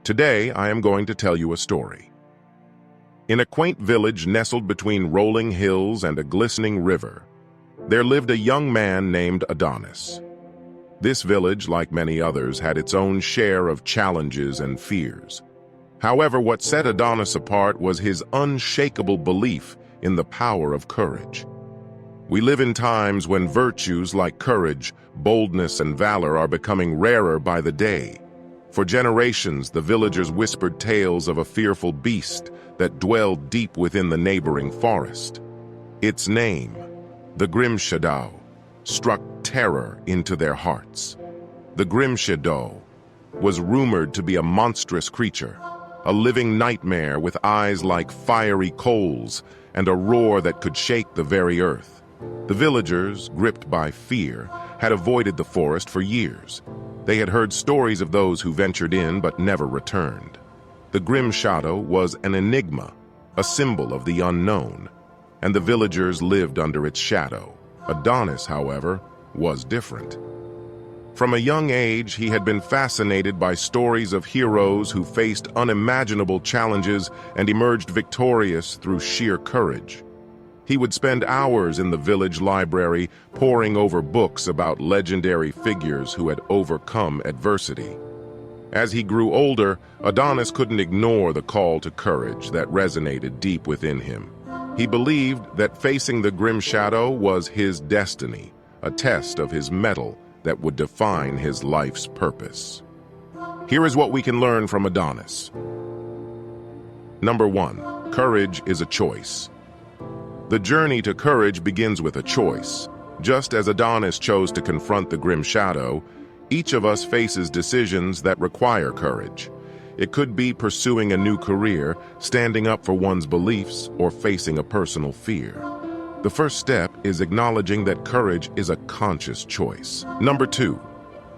Today, I am going to tell you a story. In a quaint village nestled between rolling hills and a glistening river, there lived a young man named Adonis. This village, like many others, had its own share of challenges and fears. However, what set Adonis apart was his unshakable belief in the power of courage. We live in times when virtues like courage, boldness, and valor are becoming rarer by the day. For generations, the villagers whispered tales of a fearful beast that dwelled deep within the neighboring forest. Its name, the Grimshadow, struck terror into their hearts. The Grimshadow was rumored to be a monstrous creature, a living nightmare with eyes like fiery coals and a roar that could shake the very earth. The villagers, gripped by fear, had avoided the forest for years. They had heard stories of those who ventured in but never returned. The Grimshadow was an enigma, a symbol of the unknown, and the villagers lived under its shadow. Adonis, however, was different. From a young age, he had been fascinated by stories of heroes who faced unimaginable challenges and emerged victorious through sheer courage. He would spend hours in the village library poring over books about legendary figures who had overcome adversity. As he grew older, Adonis couldn't ignore the call to courage that resonated deep within him. He believed that facing the Grimshadow was his destiny, a test of his mettle that would define his life's purpose. Here is what we can learn from Adonis. Number 1, courage is a choice. The journey to courage begins with a choice. Just as Adonis chose to confront the Grimshadow, each of us faces decisions that require courage. It could be pursuing a new career, standing up for one's beliefs, or facing a personal fear. The first step is acknowledging that courage is a conscious choice. Number 2,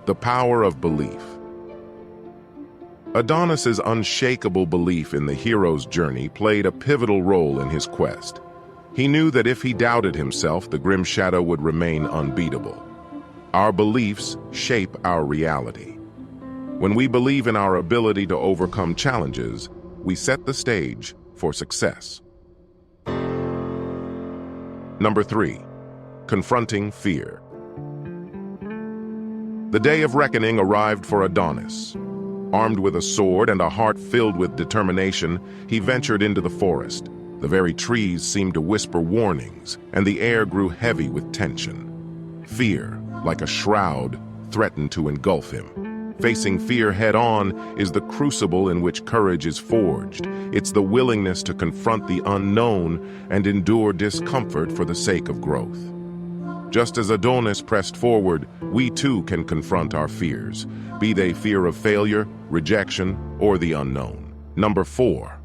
the power of belief. Adonis's unshakable belief in the hero's journey played a pivotal role in his quest. He knew that if he doubted himself, the Grimshadow would remain unbeatable. Our beliefs shape our reality. When we believe in our ability to overcome challenges, we set the stage for success. Number 3, confronting fear. The day of reckoning arrived for Adonis. Armed with a sword and a heart filled with determination, he ventured into the forest. The very trees seemed to whisper warnings, and the air grew heavy with tension. Fear, like a shroud, threatened to engulf him. Facing fear head-on is the crucible in which courage is forged. It's the willingness to confront the unknown and endure discomfort for the sake of growth. Just as Adonis pressed forward, we too can confront our fears, be they fear of failure, rejection, or the unknown. Number 4,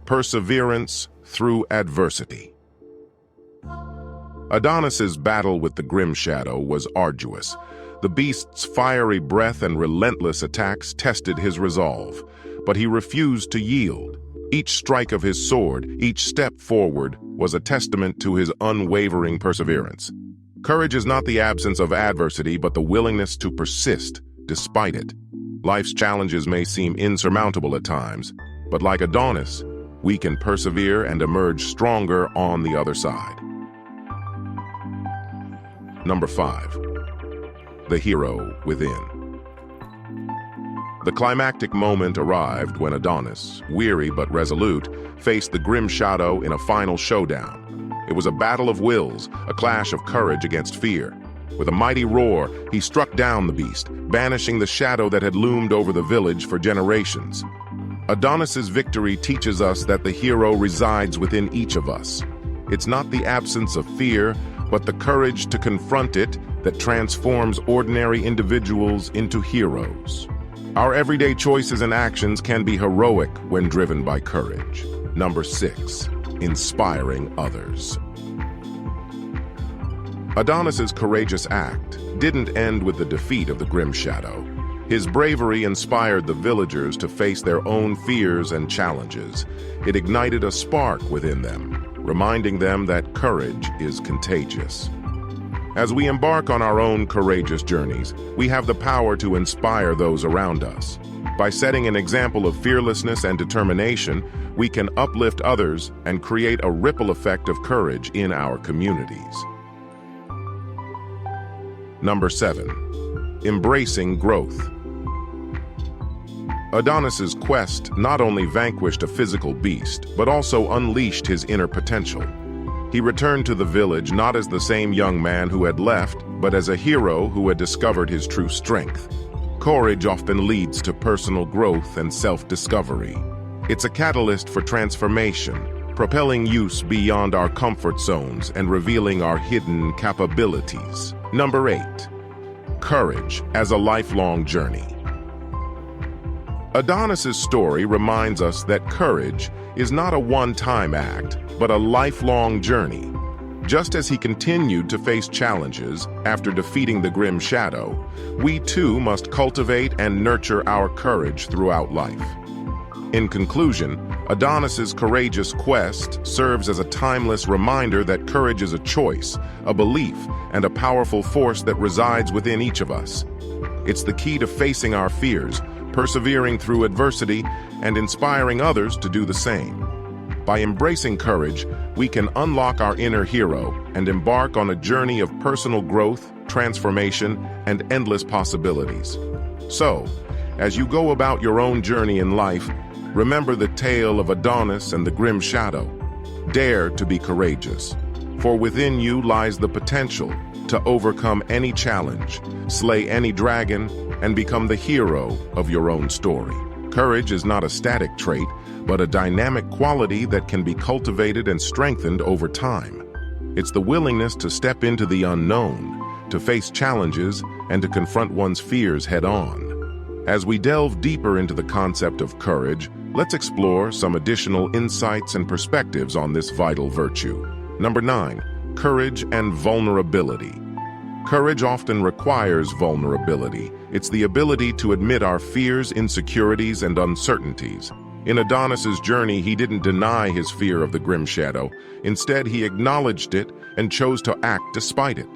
perseverance through adversity. Adonis's battle with the Grimshadow was arduous. The beast's fiery breath and relentless attacks tested his resolve, but he refused to yield. Each strike of his sword, each step forward, was a testament to his unwavering perseverance. Courage is not the absence of adversity, but the willingness to persist despite it. Life's challenges may seem insurmountable at times, but like Adonis, we can persevere and emerge stronger on the other side. Number 5, the hero within. The climactic moment arrived when Adonis, weary but resolute, faced the Grimshadow in a final showdown. It was a battle of wills, a clash of courage against fear. With a mighty roar, he struck down the beast, banishing the shadow that had loomed over the village for generations. Adonis's victory teaches us that the hero resides within each of us. It's not the absence of fear, but the courage to confront it that transforms ordinary individuals into heroes. Our everyday choices and actions can be heroic when driven by courage. Number 6, inspiring others. Adonis's courageous act didn't end with the defeat of the Grimshadow. His bravery inspired the villagers to face their own fears and challenges. It ignited a spark within them, reminding them that courage is contagious. As we embark on our own courageous journeys, we have the power to inspire those around us. By setting an example of fearlessness and determination, we can uplift others and create a ripple effect of courage in our communities. Number 7. Embracing growth. Adonis's quest not only vanquished a physical beast, but also unleashed his inner potential. He returned to the village not as the same young man who had left, but as a hero who had discovered his true strength. Courage often leads to personal growth and self-discovery. It's a catalyst for transformation, propelling use beyond our comfort zones and revealing our hidden capabilities. Number 8. Courage as a lifelong journey. Adonis's story reminds us that courage is not a one-time act, but a lifelong journey. Just as he continued to face challenges after defeating the Grimshadow, we too must cultivate and nurture our courage throughout life. In conclusion, Adonis's courageous quest serves as a timeless reminder that courage is a choice, a belief, and a powerful force that resides within each of us. It's the key to facing our fears, persevering through adversity, and inspiring others to do the same. By embracing courage, we can unlock our inner hero and embark on a journey of personal growth, transformation, and endless possibilities. So, as you go about your own journey in life, remember the tale of Adonis and the Grimshadow. Dare to be courageous, for within you lies the potential to overcome any challenge, slay any dragon, and become the hero of your own story. Courage is not a static trait, but a dynamic quality that can be cultivated and strengthened over time. It's the willingness to step into the unknown, to face challenges, and to confront one's fears head-on. As we delve deeper into the concept of courage, let's explore some additional insights and perspectives on this vital virtue. Number 9. Courage and vulnerability. Courage often requires vulnerability. It's the ability to admit our fears, insecurities, and uncertainties. In Adonis's journey, he didn't deny his fear of the Grimshadow. Instead, he acknowledged it and chose to act despite it.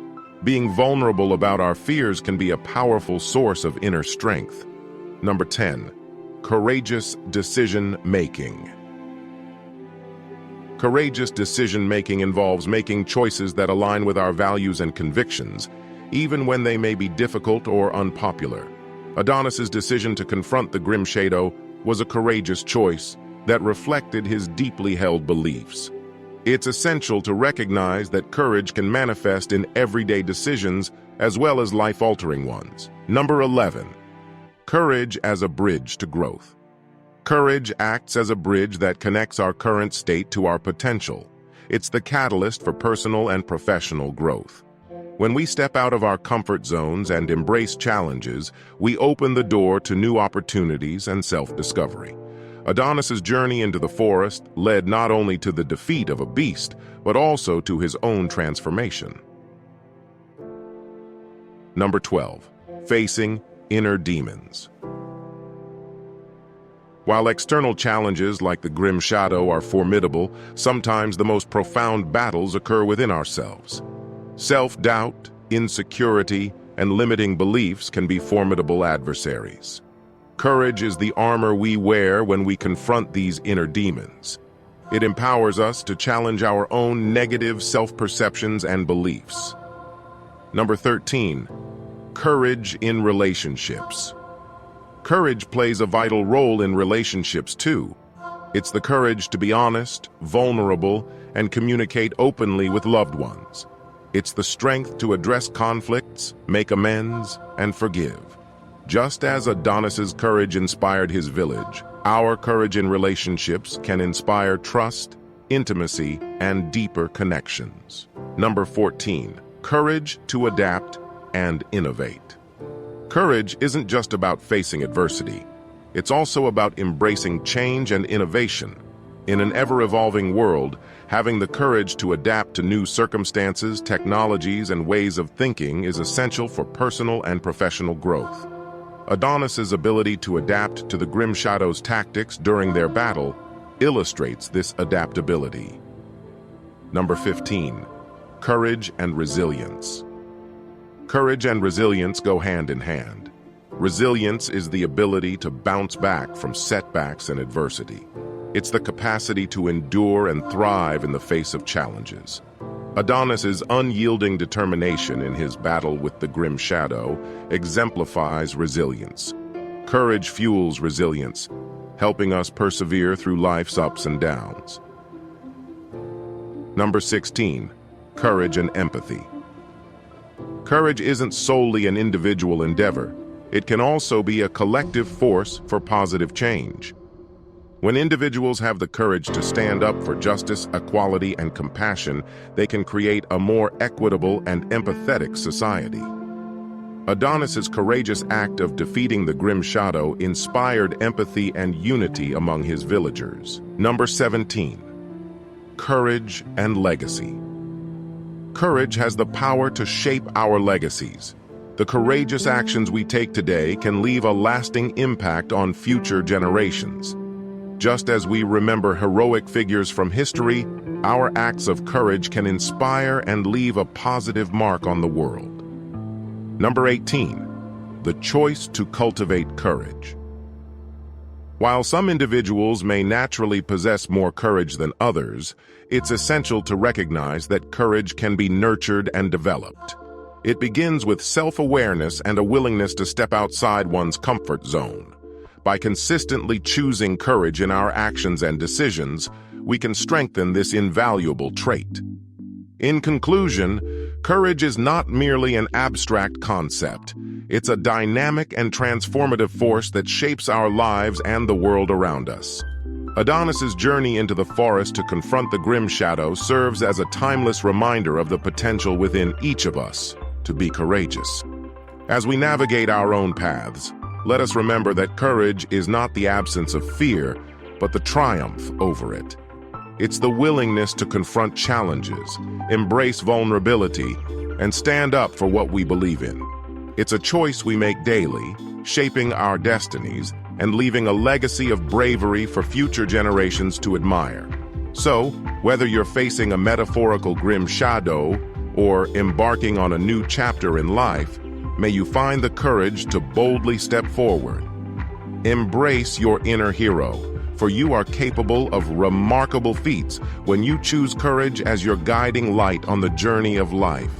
Being vulnerable about our fears can be a powerful source of inner strength. Number 10. Courageous decision-making. Courageous decision-making involves making choices that align with our values and convictions, even when they may be difficult or unpopular. Adonis's decision to confront the Grimshadow was a courageous choice that reflected his deeply held beliefs. It's essential to recognize that courage can manifest in everyday decisions as well as life-altering ones. Number 11. Courage as a bridge to growth. Courage acts as a bridge that connects our current state to our potential. It's the catalyst for personal and professional growth. When we step out of our comfort zones and embrace challenges, we open the door to new opportunities and self-discovery. Adonis's journey into the forest led not only to the defeat of a beast, but also to his own transformation. Number 12. Facing inner demons. While external challenges like the Grimshadow are formidable, sometimes the most profound battles occur within ourselves. Self-doubt, insecurity, and limiting beliefs can be formidable adversaries. Courage is the armor we wear when we confront these inner demons. It empowers us to challenge our own negative self-perceptions and beliefs. Number 13. Courage in relationships. Courage plays a vital role in relationships too. It's the courage to be honest, vulnerable, and communicate openly with loved ones. It's the strength to address conflicts, make amends, and forgive. Just as Adonis's courage inspired his village, our courage in relationships can inspire trust, intimacy, and deeper connections. Number 14. Courage to adapt and innovate. Courage isn't just about facing adversity. It's also about embracing change and innovation. In an ever-evolving world, having the courage to adapt to new circumstances, technologies, and ways of thinking is essential for personal and professional growth. Adonis's ability to adapt to the Grimshadow's tactics during their battle illustrates this adaptability. Number 15. Courage and resilience. Courage and resilience go hand in hand. Resilience is the ability to bounce back from setbacks and adversity. It's the capacity to endure and thrive in the face of challenges. Adonis's unyielding determination in his battle with the Grimshadow exemplifies resilience. Courage fuels resilience, helping us persevere through life's ups and downs. Number 16, courage and empathy. Courage isn't solely an individual endeavor. It can also be a collective force for positive change. When individuals have the courage to stand up for justice, equality, and compassion, they can create a more equitable and empathetic society. Adonis's courageous act of defeating the Grimshadow inspired empathy and unity among his villagers. Number 17, courage and legacy. Courage has the power to shape our legacies. The courageous actions we take today can leave a lasting impact on future generations. Just as we remember heroic figures from history, our acts of courage can inspire and leave a positive mark on the world. Number 18, the choice to cultivate courage. While some individuals may naturally possess more courage than others, it's essential to recognize that courage can be nurtured and developed. It begins with self-awareness and a willingness to step outside one's comfort zone. By consistently choosing courage in our actions and decisions, we can strengthen this invaluable trait. In conclusion, courage is not merely an abstract concept. It's a dynamic and transformative force that shapes our lives and the world around us. Adonis's journey into the forest to confront the Grimshadow serves as a timeless reminder of the potential within each of us to be courageous. As we navigate our own paths, let us remember that courage is not the absence of fear, but the triumph over it. It's the willingness to confront challenges, embrace vulnerability, and stand up for what we believe in. It's a choice we make daily, shaping our destinies and leaving a legacy of bravery for future generations to admire. So, whether you're facing a metaphorical Grimshadow or embarking on a new chapter in life, may you find the courage to boldly step forward. Embrace your inner hero, for you are capable of remarkable feats when you choose courage as your guiding light on the journey of life.